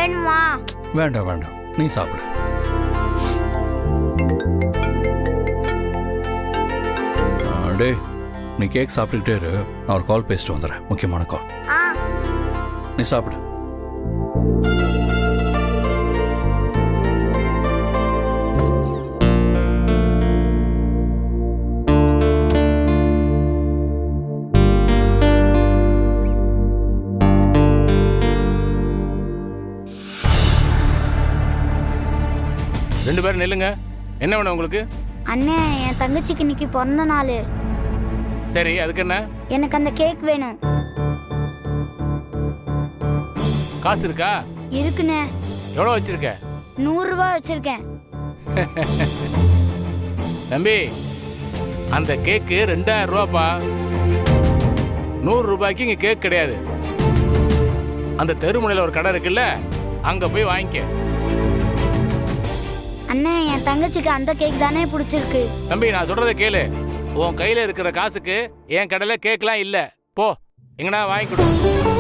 வேணுமா? வேண்டாம் வேண்டாம், நீ சாப்பிடு. டே, நீ கேக் சாப்பிட்டுக்கிட்டே இரு, நான் ஒரு கால் பேசிட்டு வந்துடுறேன், முக்கியமான கால். நீ சாப்பிடு. ரெண்டு பேரும் நில்லுங்க. என்ன வேணும் உங்களுக்கு? அண்ணே, என் தங்கச்சிக்கு இன்னைக்கு பிறந்த நாள். சரி, அதுக்கு என்ன? எனக்கு அந்த கேக் வேணும். காசு இருக்கா? இருக்குண்ணே. எவ்வளோ வச்சிருக்க? 100 ரூபாய் வச்சிருக்கேன். தம்பி, அந்த கேக்கு 2000 ரூபாப்பா. 100 ரூபாய்க்கு இங்கே கேக் கிடையாது. அந்த தெருமுனையில் ஒரு கடை இருக்குல்ல, அங்கே போய் வாங்கிக்க. அண்ணே, என் தங்கச்சிக்கு அந்த கேக் தானே பிடிச்சிருக்கு. தம்பி, நான் சொல்றதை கேளு. உன் கையில இருக்கிற காசுக்கு என் கடையில கேக்லாம் இல்ல. போ, எங்கடா வாங்கி கொடு.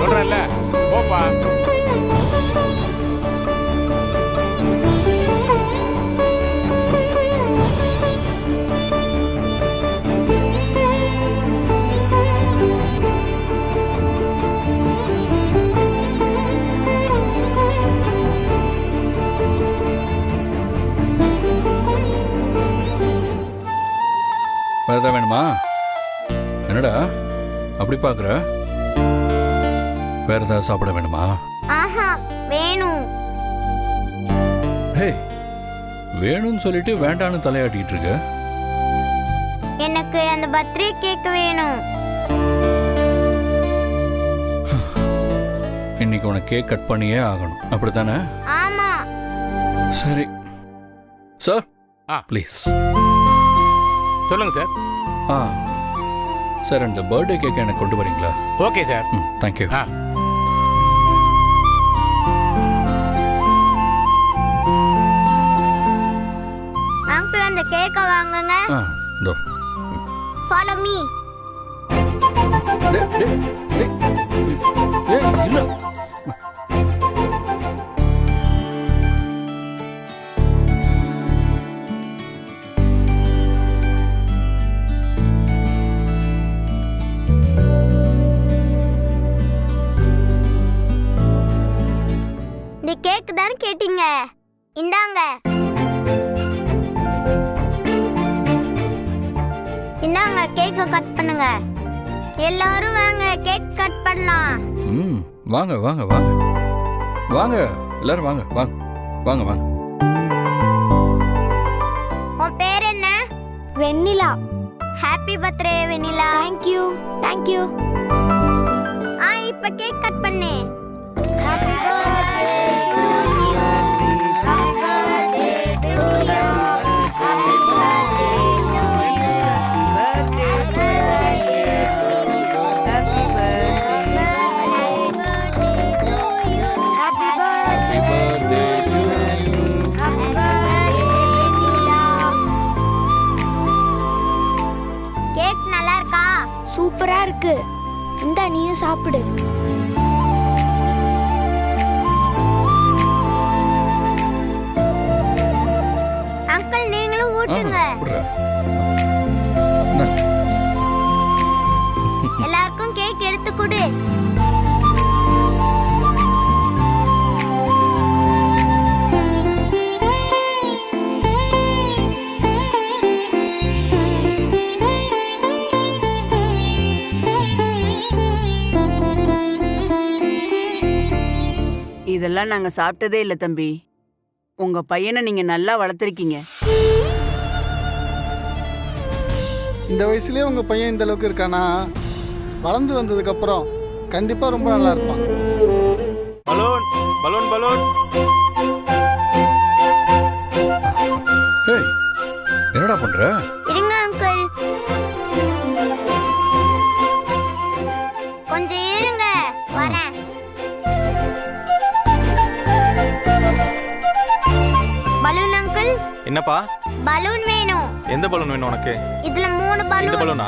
சொல்றேன்ல, போப்பா. வேற ஏதாவது வேணுமா? என்னடா அப்படி பார்க்குற? வேற ஏதாவது சாப்பிட வேணுமா? ஆஹா, வேணும். ஹே, வேணும்னு சொல்லிட்டு வேண்டான்னு தலையாட்டிட்டு இருக்க. எனக்கு அந்த பர்த்டே கேக் வேணும். இன்னைக்கு உனக்கு கேக் கட் பண்ணியே ஆகணும், அப்படித்தானே? ஆமா. சரி சார், ப்ளீஸ். சொல்லுங்க சார். சார், அந்த பர்த்டே கேக் எனக்கு கொண்டு வரீங்களா? Okay sir. தேங்க்யூ. அங்கிள், அந்த கேக்கை வாங்குங்க. இதோ. Follow me. இல்ல. இந்த கேக் தானே கேட்டீங்க, இந்தாங்க. இந்தாங்க, கேக்க கட் பண்ணுங்க. எல்லாரும் வாங்க, கேக் கட் பண்ணலாம். வாங்க வாங்க வாங்க வாங்க, எல்லாரும் வாங்க வாங்க வாங்க வாங்க. உன் பேர் என்ன? Vennila. Happy birthday Vennila. Thank you thank you. இப்ப கேக் கட் பண்ணு. Happy birthday to you. Happy birthday to you. Happy birthday to you. Happy birthday to you. Happy birthday to you. Happy birthday to you. Happy birthday Vennila. Cake நல்லா இருக்கா? சூப்பரா இருக்கு. இந்தா, நீயும் சாப்பிடு. Uncle, நீங்களும் ஊட்டுங்க. எல்லாருக்கும் கேக் எடுத்து கொடு. இதெல்லாம் நாங்க சாப்பிட்டதே இல்ல தம்பி. உங்க பையனை நீங்க நல்லா வளர்த்திருக்கீங்க. இந்த வயசுலயே உங்க பையன் இந்த அளவுக்கு இருக்கானா, வளர்ந்து வந்ததுக்கு அப்புறம் கண்டிப்பா ரொம்ப நல்லா இருப்பான். Balloon balloon balloon. ஏய், என்னடா பண்ற? இருங்க அங்கிள், கொஞ்சம் இருங்க, வரேன். Balloon uncle. என்னப்பா? பலூன் வேணும். எந்த பலூன் வேணும் உனக்கு? இதுல 3 பலூன். இந்த பலூனா?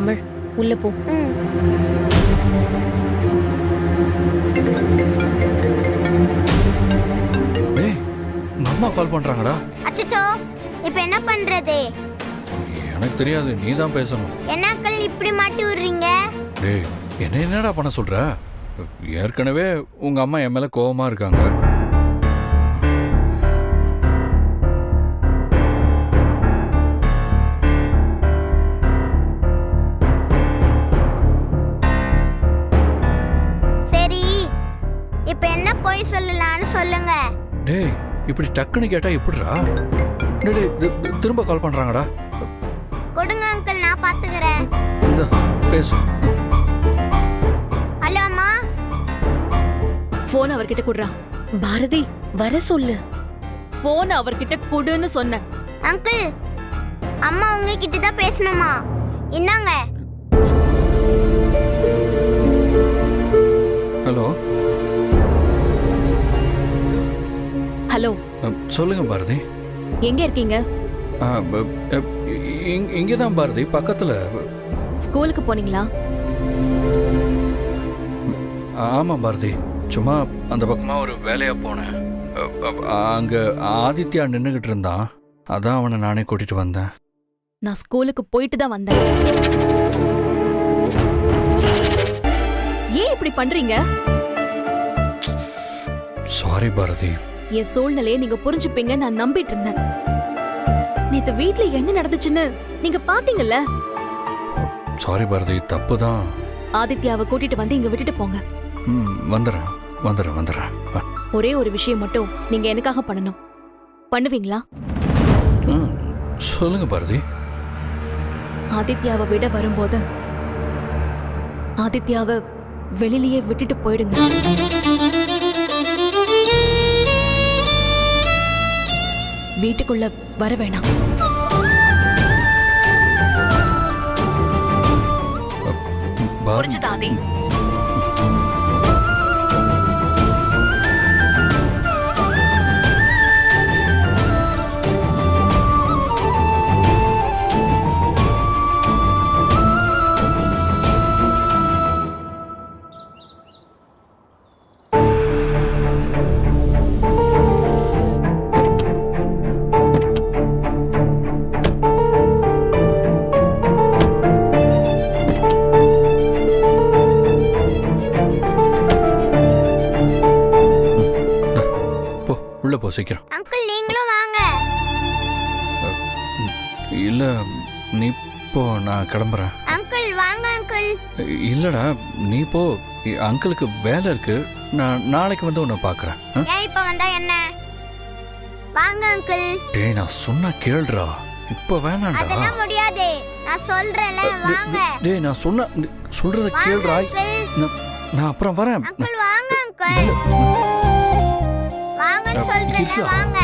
தமிழ் உள்ள போ. ம். டேய் உங்க அம்மா கால் பண்றாங்கடா. அச்சச்சோ இப்போ என்ன பண்றது? எனக்கு தெரியாது, நீ தான் பேசணும். என்ன அங்கிள் இப்படி மாட்டி விடுறீங்க? டேய் என்னடா பண்ண சொல்ற? ஏற்கனவே உங்க அம்மா என் மேல கோவமா இருக்காங்க. சரி இப்போ என்ன போய் சொல்லலாம்னு சொல்லுங்க. டேய் இப்படி டக்குன்னு கேட்டா எப்படிடா? டேய் திரும்ப கால் பண்றாங்கடா. கொடுங்க அங்கிள், நான் பாத்துக்கிறேன். இந்த பேசு. ஹலோ அம்மா. போன் அவர்கிட்ட குடுறா. பாரதி வர சொல்லு. போன் அவர்கிட்ட குடுன்னு சொன்ன. அங்கிள் அம்மா உங்ககிட்ட தான் பேசணுமா? இந்தாங்க. ஹலோ. ஹலோ, சொல்லுங்க பாரதி. எங்க இருக்கீங்க? இங்கே தான் பாரதி, பக்கத்துல. ஸ்கூலுக்கு போனீங்களா? ஆமாம் பாரதி, சும்மா அந்த பக்கமா ஒரு வேலையா போனேன். அங்க ஆதித்யா நின்றுகிட்டு இருந்தான், அதான் அவனை நானே கூட்டிட்டு வந்தேன். நான் ஸ்கூலுக்கு போயிட்டு தான் வந்தேன். ஏன் இப்படி பண்றீங்க? சாரி பாரதி. என் சூழ்நிலையை நீங்க புரிஞ்சுப்பீங்க நான் நம்பிட்டு இருந்தேன். நேத்து வீட்ல என்ன நடந்துச்சுன்னு நீங்க பாத்தீங்கல்ல. சாரி பாரதி, தப்பு தான். ஆதித்யாவை கூட்டிட்டு வந்து இங்க விட்டுட்டு போங்க. வந்துடுறேன் வந்துடுறேன் வந்துடுறேன். ஒரே ஒரு விஷயம் மட்டும் நீங்க எனக்காக பண்ணணும். பண்ணுவீங்களா? சொல்லுங்க பாரதி. ஆதித்யாவை விட வரும்போது ஆதித்யாவை வெளியிலேயே விட்டுட்டு போயிடுங்க. வீட்டுக்குள்ள வர வேணாம். புரிஞ்சுதா ஆதி? உள்ள போ சீக்கிரம். அங்கிள் நீங்களும் வாங்க. இல்ல நீ போ, நான் கிளம்புறேன். அங்கிள் வாங்க அங்கிள். இல்லடா நீ போ, அங்கிளுக்கு வேலை இருக்கு. நான் நாளைக்கு வந்து உன்னை பாக்குறேன். ஏன் இப்ப வந்தா என்ன? வாங்க அங்கிள். டேய் நான் சொன்னா கேளுடா, இப்ப வேணாம்டா. அதெல்லாம் முடியாது, நான் சொல்றேன்ல. வாங்க டேய் நான் சொல்றத கேளுடா. நான் அப்புறம் வரேன். அங்கிள். வாங்க அங்கிள், வாங்கன்னு சொல்றேன்ல. வாங்க.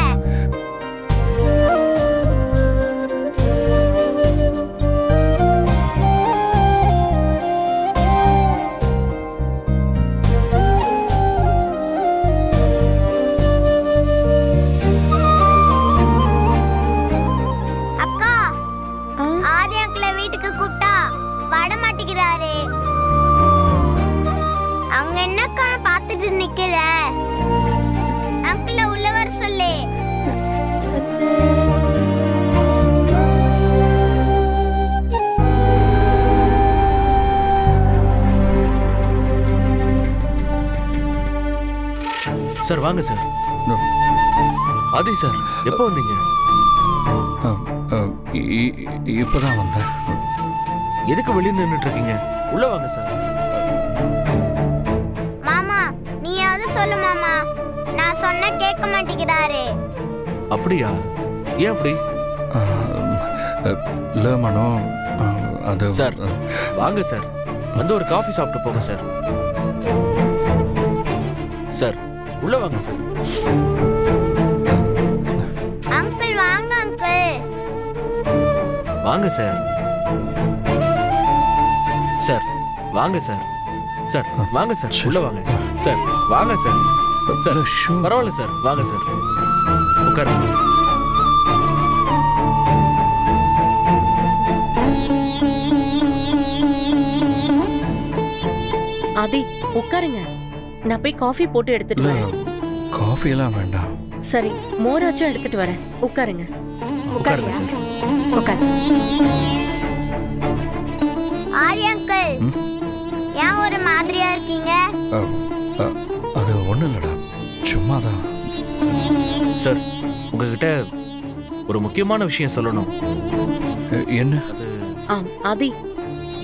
அக்கா, ஆதி அங்கிளை வீட்டுக்கு கூப்பிட்டா வர மாட்டேங்கிறாரு. அங்க என்னக்கா பார்த்துட்டு நிக்கிற? அங்கிள உள்ள வர சொல்லு. சார் வாங்க சார். ஆதி சார் எப்போ வந்தீங்க? இப்பதான் வந்தேன். எதுக்கு வெளியே நின்றுட்டு இருக்கீங்க? உள்ள வாங்க சார். மாமா நீயாவது சொல்லு மாமா, நான் சொன்ன கேட்க மாட்டேங்கிறாரு. அப்படியா? ஏன் அப்படி? இல்ல மனோ, அது சார் வாங்க சார், வந்து ஒரு காஃபி சாப்பிட்டு போங்க சார். சார் உள்ள வாங்க சார். அங்கிள் வாங்க அங்கிள். வாங்க சார். சார் வாங்க சார். சார் வாங்க சார், உள்ள வாங்க சார். வாங்க சார். சார் பரவாயில்ல சார், வாங்க சார், உட்காருங்க. ஆதி உட்காருங்க, நான் போய் காஃபி போட்டு எடுத்துட்டு இல்லை வரேன். காஃபி எல்லாம் வேண்டாம். சரி, மோராச்சும் எடுத்துட்டு வரேன். உட்காருங்க. உட்காருங்க சார். உட்காரு. ஆரிய அங்கிள், ஏன் ஒரு மாதிரியா இருக்கீங்க? அ, அ, அது ஒன்றும் இல்லைடா, சும்மா தான். சார் உங்ககிட்ட ஒரு முக்கியமான விஷயம் சொல்லணும். என்ன? ஆதி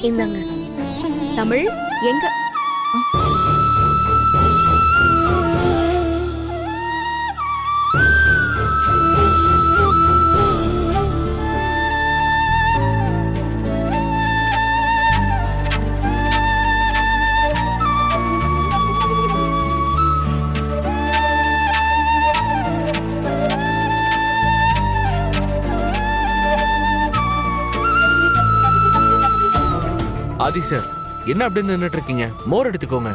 இந்தாங்க. தமிழ் எங்க? ஆதி சார், என்ன அப்படின்னு நின்னுட்டு இருக்கீங்க? மோர் எடுத்துக்கோங்க.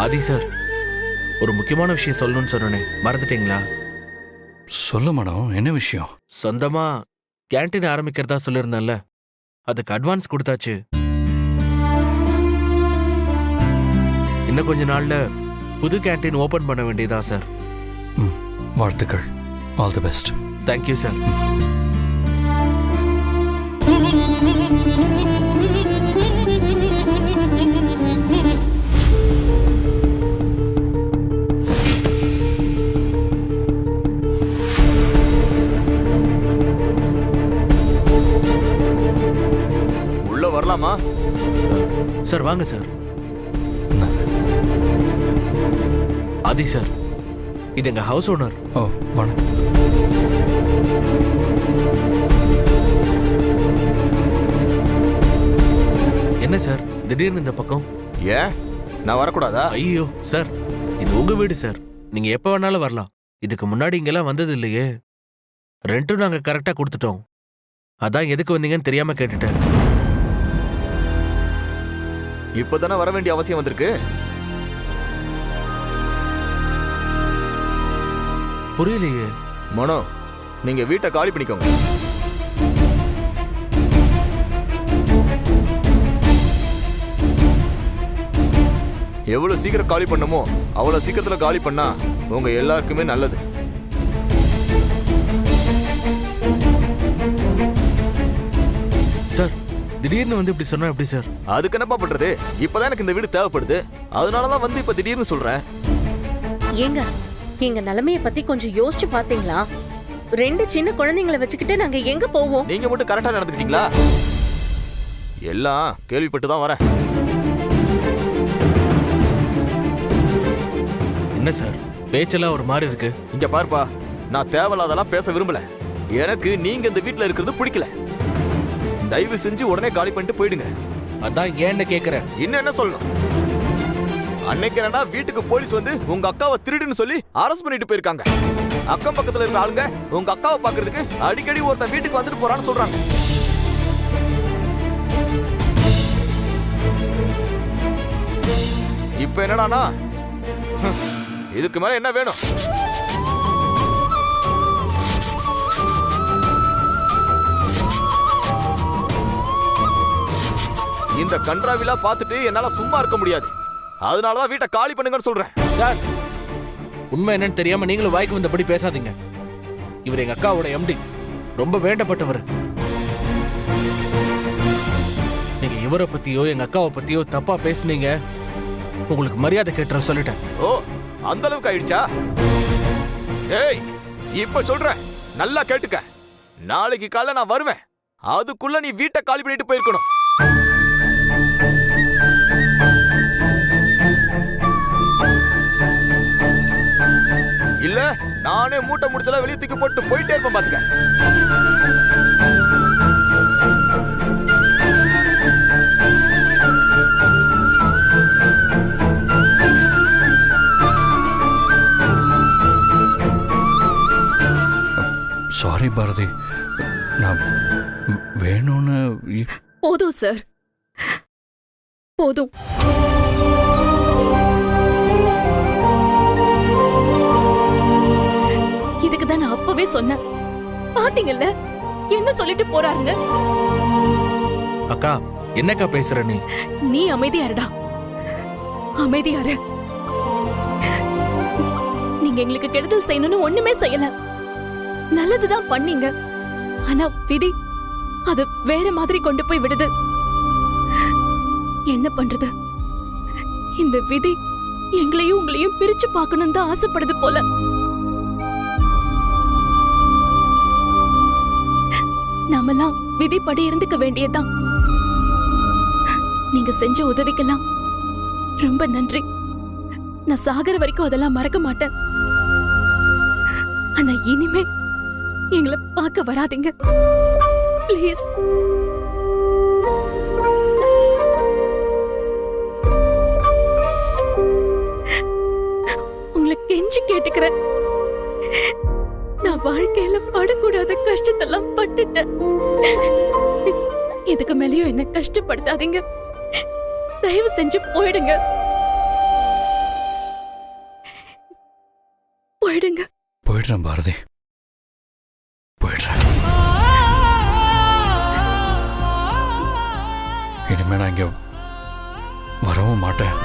ஆதி சார், ஒரு முக்கியமான விஷயம் சொல்லணும்னு சொன்னேனே, மறந்துட்டீங்களா? சொல்ல மேடம், என்ன விஷயம்? சொந்தமா கேண்டீன் ஆரம்பிக்கிறதா சொல்லியிருந்தேன்ல, அதுக்கு அட்வான்ஸ் கொடுத்தாச்சு. இன்னும் கொஞ்ச நாள்ல புது கேண்டீன் ஓபன் பண்ண வேண்டியதா சார். வாழ்த்துக்கள். All the best. Thank you sir. உள்ள வரலாமா? சார் வாங்க சார். ஆதி சார், இது எங்க ஹவுஸ் ஓனர். ஓ, வணக்கம். என்ன சார் திடீர்னு இந்த பக்கம்? ஏன் நான் வரக்கூடாதா? ஐயோ சார், இது உங்க வீடு சார், நீங்க எப்ப வேணாலும் வரலாம். இதுக்கு முன்னாடி இங்கெல்லாம் வந்தது இல்லையே. ரெண்ட்டும் நாங்க கரெக்டா கொடுத்துட்டோம். அதான் எதுக்கு வந்தீங்கன்னு தெரியாம கேட்டுட்டேன். இப்பதானே வர வேண்டிய அவசியம் வந்திருக்கு. புரியலையே. மனோ, நீங்க வீட்டை காலி பண்ணிக்கோங்க. எவ்வளவு சீக்கிரம் காலி பண்ணுமோ அவ்வளவு சீக்கிரத்துல காலி பண்ணா உங்க எல்லாருக்குமே நல்லது. சார், திடீர்னு வந்து இப்படி சொன்னா எப்படி சார்? அதுக்கு என்னப்பா பண்றது? இப்பதான் எனக்கு இந்த வீடு தேவைப்படுது, அதனாலதான் வந்து இப்ப திடீர்னு சொல்றேன். ஏங்க, எங்க நிலைமைய பத்தி கொஞ்சம் யோசிச்சு பாத்தீங்களா? 2 சின்ன குழந்தைங்களை வச்சுக்கிட்டு நாங்க எங்க போவோம்? நீங்க மட்டும் கரெக்டா நடந்துக்கிட்டீங்களா? எல்லாம் கேள்விப்பட்டு தான் வரேன். என்ன சார் பேச்செல்லாம் ஒரு மாதிரி இருக்கு? இங்க பாருப்பா, நான் தேவையில்லாதெல்லாம் பேச விரும்பல. எனக்கு நீங்க இந்த வீட்டுல இருக்கிறது பிடிக்கல. தயவு செஞ்சு உடனே காலி பண்ணிட்டு போயிடுங்க. அதான் ஏன்னு கேக்குறேன். இன்னும் என்ன சொல்லணும்? அன்னைக்கு என்னடா வீட்டுக்கு போலீஸ் வந்து உங்க அக்காவை திருடுன்னு சொல்லி அரெஸ்ட் பண்ணிட்டு போயிருக்காங்க. அக்கம் பக்கத்துல இருக்க ஆளுங்க உங்க அக்காவை பாக்குறதுக்கு அடிக்கடி ஒருத்தன் வீட்டுக்கு வந்துட்டு போறான்னு சொல்றாங்க. இப்ப என்னடானா, இதுக்கு மேல என்ன வேணும்? இந்த கன்றாவிலா பார்த்துட்டு என்னால சும்மா இருக்க முடியாது. அதனாலதான் வீட்டை காலி பண்ணுங்கன்னு சொல்றேன். சார், உண்மை என்னன்னு தெரியாம நீங்களும் வாய்க்கு வந்தபடி பேசாதீங்க. இவர் எங்க அக்காவோட எம்டி, ரொம்ப வேண்டப்பட்டவர். நீங்க இவரை பத்தியோ எங்க அக்காவை பத்தியோ தப்பா பேசுனீங்க, உங்களுக்கு மரியாதை கேட்டுற சொல்லிட்டேன். ஓ, அந்த அளவுக்கு ஆயிடுச்சா? ஏய், இப்ப சொல்றேன், நல்லா கேட்டுக்க. நாளைக்கு காலைல நான் வருவேன். அதுக்குள்ள நீ வீட்டை காலி பண்ணிட்டு போயிருக்கணும். இல்ல நானே மூட்டை முடிச்சலாம் வெளியே தூக்கி போட்டு போயிட்டே இருப்பேன் பாத்துக்க. சாரி பாரதி, நான் வேணும்னு. போதும் சார், போதும். அப்பவே சொன்னேன். பாத்தீங்கல்ல என்ன சொல்லிட்டு போறாருன்னு. அக்கா என்னக்கா பேசுற நீ? நீ அமைதியாருடா, அமைதியாரு. நீங்க எங்களுக்கு கெடுதல் செய்யணும்னு ஒண்ணுமே செய்யல, நல்லதுதான் பண்ணீங்க. ஆனா விதி அது வேற மாதிரி கொண்டு போய் விடுது. என்ன பண்றது, இந்த விதி எங்களையும் உங்களையும் பிரிச்சு பார்க்கணும் தான் ஆசைப்படுது போல. நாமெல்லாம் விதிப்படி இருந்துக்க வேண்டியதுதான். நீங்க செஞ்ச உதவிக்கெல்லாம் ரொம்ப நன்றி. நான் சாகர வரைக்கும் அதெல்லாம் மறக்க மாட்டேன். ஆனா இனிமே எங்களை பார்க்க வராதீங்க ப்ளீஸ். உங்களை கெஞ்சி கேட்டுக்கிறேன். நான் வாழ்க்கையில படக்கூடாத கஷ்டத்தெல்லாம் பட்டுட்டேன். இதுக்கு மேலேயும் என்ன கஷ்டப்படுத்தாதீங்க. தயவு செஞ்சு போயிடுங்க, போயிடுங்க. போயிடுறேன் பாரதி, போயிடுறேன். இனிமே நான் இங்க வரவும் மாட்டேன்.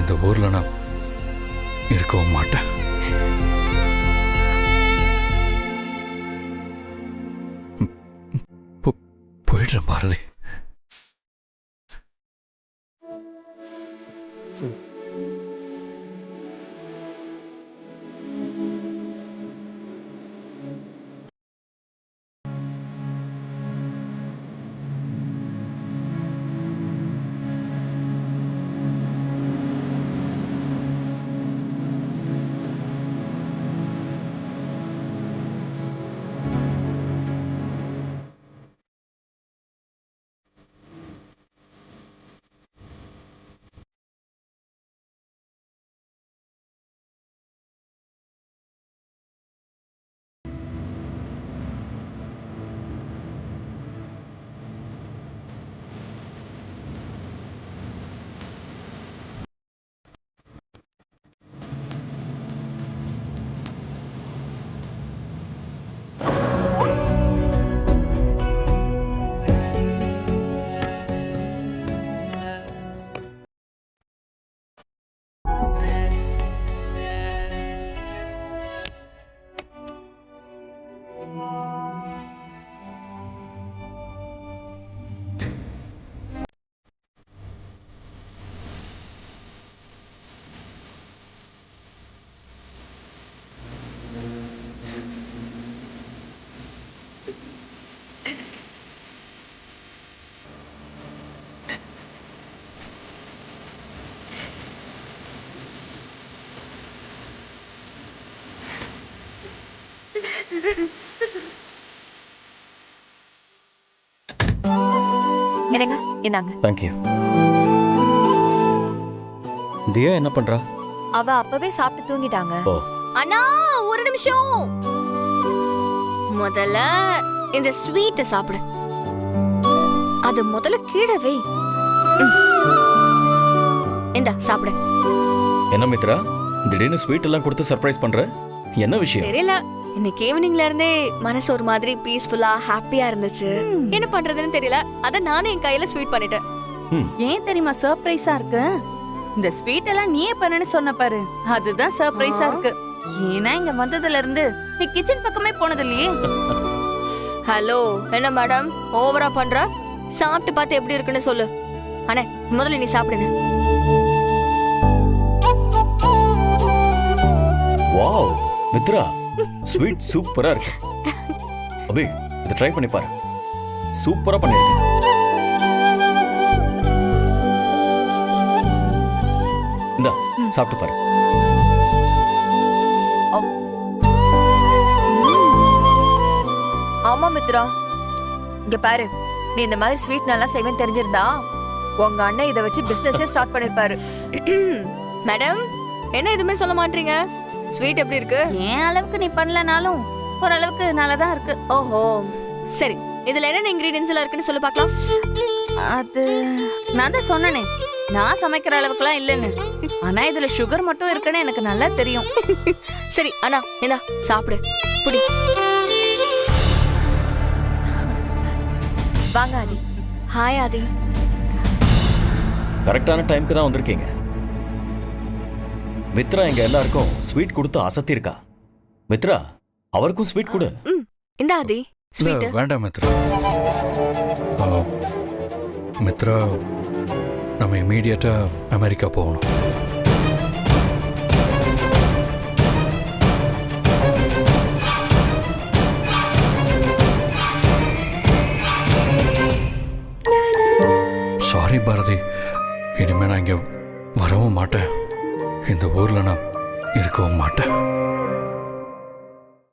இந்த ஊர்ல நான் இருக்கவும் மாட்டேன். போயிடுறேன் பாரதி. என்னங்க இந்தாங்க. தேங்க்யூ. தியா என்ன பண்றா? அவ அப்பவே சாப்பிட்டு தூங்கிட்டாங்க. ஓ. அண்ணா ஒரு நிமிஷம். முதல்ல இந்த ஸ்வீட்டை சாப்பிடு. அது முதல்ல கீழே வை. இந்தா சாப்பிடு. என்ன மித்ரா, திடீர்னு ஸ்வீட் எல்லாம் கொடுத்து சர்ப்ரைஸ் பண்ற? என்ன விஷயம்? தெரியல, இன்னைக்கு ஈவினிங்ல இருந்தே மனசு ஒரு மாதிரி பீஸ்ஃபுல்லா ஹாப்பியா இருந்துச்சு. என்ன பண்றதுன்னு தெரியல, அத நானே என் கையில ஸ்வீட் பண்ணிட்டேன். ஏன் தெரியுமா சர்ப்ரைஸா இருக்கு? இந்த ஸ்வீட் எல்லாம் நீயே பண்ணனு சொன்ன பாரு, அதுதான் சர்ப்ரைஸா இருக்கு. ஏன்னா இங்க வந்ததுல இருந்து நீ கிச்சன் பக்கமே போனது இல்லையே. ஹலோ, என்ன மேடம் ஓவரா பண்ற? சாப்பிட்டு பார்த்து எப்படி இருக்குன்னு சொல்லு. அண்ணே முதல்ல நீ சாப்பிடுங்க. வாவ் மித்ரா, ஸ்வீட் சூப்பரா இருக்கு. அபி இதை ட்ரை பண்ணி பாரு, சூப்பரா பண்ணிருக்க. இந்தா சாப்பிட்டு பாரு. ஆமா மித்ரா, இங்க பாரு, நீ இந்த மாதிரி ஸ்வீட் நல்லா செய்வேன்னு தெரிஞ்சிருந்தா உங்க அண்ணன் இதை வச்சு பிசினஸே ஸ்டார்ட் பண்ணிருப்பாரு. மேடம் என்ன எதுவுமே சொல்ல மாட்டீங்க? ஸ்வீட் எப்படி இருக்கு? ஏன் அளவுக்கு நீ பண்ணலனாலும் ஓரளவுக்கு நல்லதா இருக்கு. ஓஹோ சரி, இதுல என்ன இன்கிரிடியன்ஸ் எல்லாம் இருக்குன்னு சொல்லி பார்க்கலாம். அது நான் தான் சொன்னனே, நான் சமைக்கிற அளவுக்குலாம் இல்லைன்னு. ஆனா இதுல சுகர் மட்டும் இருக்குன்னு எனக்கு நல்லா தெரியும். சரி அண்ணா இந்தா சாப்பிடு. புடி. வாங்க ஆதி. ஹாய் ஆதி. கரெக்டான டைம்க்கு தான் வந்திருக்கீங்க. மித்ரா எங்க எல்லாருக்கும் ஸ்வீட் கொடுத்து அசத்திருக்கா. மித்ரா, அவருக்கும் ஸ்வீட் கொடு. இந்த ஆதி இல்ல ஸ்வீட். வேண்டாம் மித்ரா. மித்ரா, நம்ம இமீடியட்டா அமெரிக்கா போகணும். சாரி பாரதி, இனிமே நான் இங்க வரவும் மாட்டேன். இந்த ஊர்ல நான் இருக்கவும் மாட்டேன்.